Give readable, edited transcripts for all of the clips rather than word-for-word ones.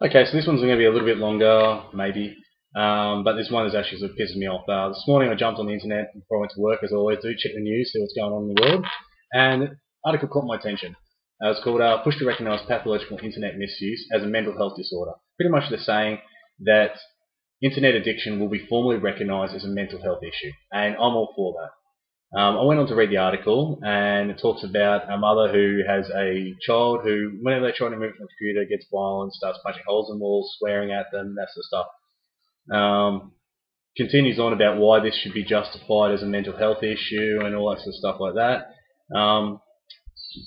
Okay, so this one's going to be a little bit longer, maybe, but this one is actually sort of pissing me off. This morning I jumped on the internet before I went to work, as I always do, check the news, see what's going on in the world, and an article caught my attention. It's called Push to Recognise Pathological Internet Misuse as a Mental Health Disorder. Pretty much they're saying that internet addiction will be formally recognised as a mental health issue, and I'm all for that. I went on to read the article, and it talks about a mother who has a child who, whenever they try to move from the computer, gets violent, starts punching holes in walls, swearing at them, that sort of stuff. Continues on about why this should be justified as a mental health issue and all that sort of stuff like that.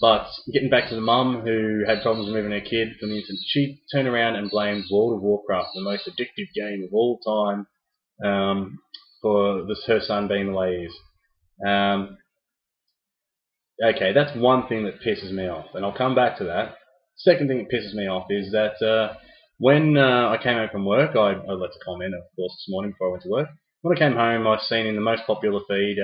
But getting back to the mum who had problems moving her kid from the internet, she turned around and blamed World of Warcraft, the most addictive game of all time, for her son being the way he is. Okay, that's one thing that pisses me off, and I'll come back to that. Second thing that pisses me off is that when I came home from work, I'd like to comment, of course, this morning before I went to work. When I came home, I seen in the most popular feed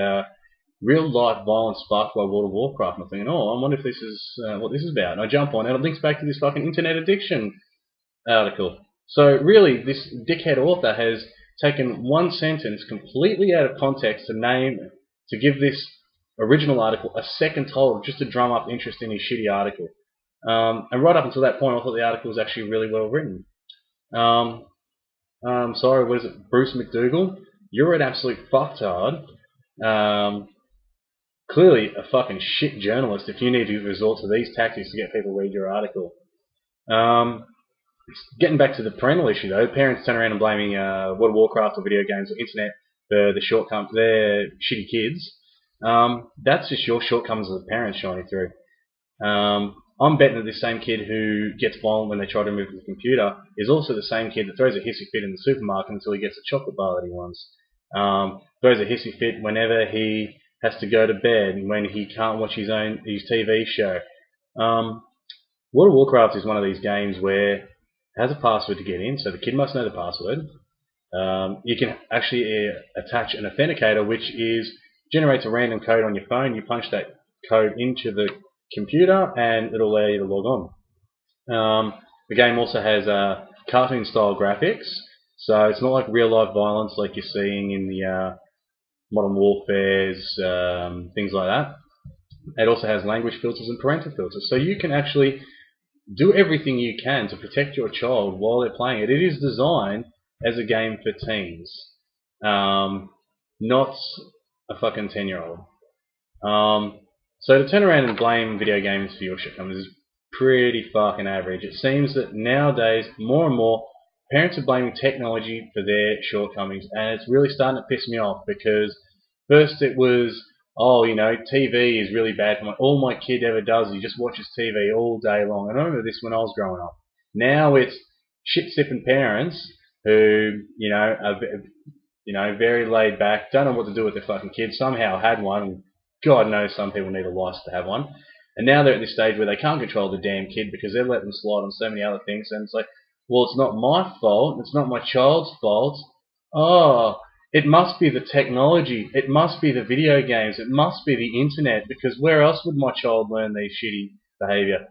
real-life violence sparked by World of Warcraft. And I'm thinking, oh, I wonder if this is what this is about. And I jump on, and it links back to this fucking internet addiction article. So really, this dickhead author has taken one sentence completely out of context to give this original article a second title just to drum up interest in his shitty article. And right up until that point, I thought the article was actually really well written. Sorry, what is it? Bruce McDougall? You're an absolute fucktard. Clearly a fucking shit journalist if you need to resort to these tactics to get people to read your article. Getting back to the parental issue though, parents turn around and blaming World of Warcraft or video games or internet for their shitty kids. That's just your shortcomings as a parent shining through. I'm betting that this same kid who gets violent when they try to move the computer is also the same kid that throws a hissy fit in the supermarket until he gets a chocolate bar that he wants. Throws a hissy fit whenever he has to go to bed, when he can't watch his TV show. World of Warcraft is one of these games where it has a password to get in, so the kid must know the password. You can actually attach an authenticator, which generates a random code on your phone. You punch that code into the computer, and it'll allow you to log on. The game also has cartoon-style graphics, so it's not like real-life violence like you're seeing in the Modern Warfares, things like that. It also has language filters and parental filters, so you can actually do everything you can to protect your child while they're playing it. It is designed as a game for teens, not a fucking 10-year-old. So to turn around and blame video games for your shortcomings is pretty fucking average. It seems that nowadays, more and more, parents are blaming technology for their shortcomings, and it's really starting to piss me off because first it was, oh, you know, TV is really bad for all my kid ever does is he just watches TV all day long. And I remember this when I was growing up. Now it's shit-sipping parents who, are very laid back, don't know what to do with their fucking kids, somehow had one. God knows some people need a license to have one. And now they're at this stage where they can't control the damn kid because they've let them slide on so many other things. And it's like, well, it's not my fault. It's not my child's fault. Oh, it must be the technology. It must be the video games. It must be the internet, because where else would my child learn these shitty behaviour?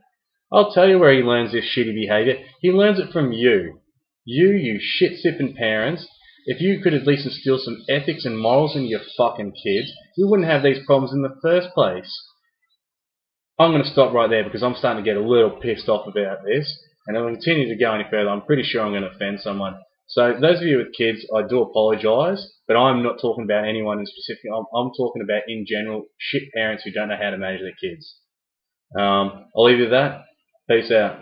I'll tell you where he learns this shitty behaviour. He learns it from you. You shit-sipping parents. If you could at least instill some ethics and morals into your fucking kids, we wouldn't have these problems in the first place. I'm going to stop right there because I'm starting to get a little pissed off about this, and if I continue to go any further, I'm pretty sure I'm going to offend someone. So those of you with kids, I do apologise, but I'm not talking about anyone in specific. I'm talking about, in general, shit parents who don't know how to manage their kids. I'll leave you with that. Peace out.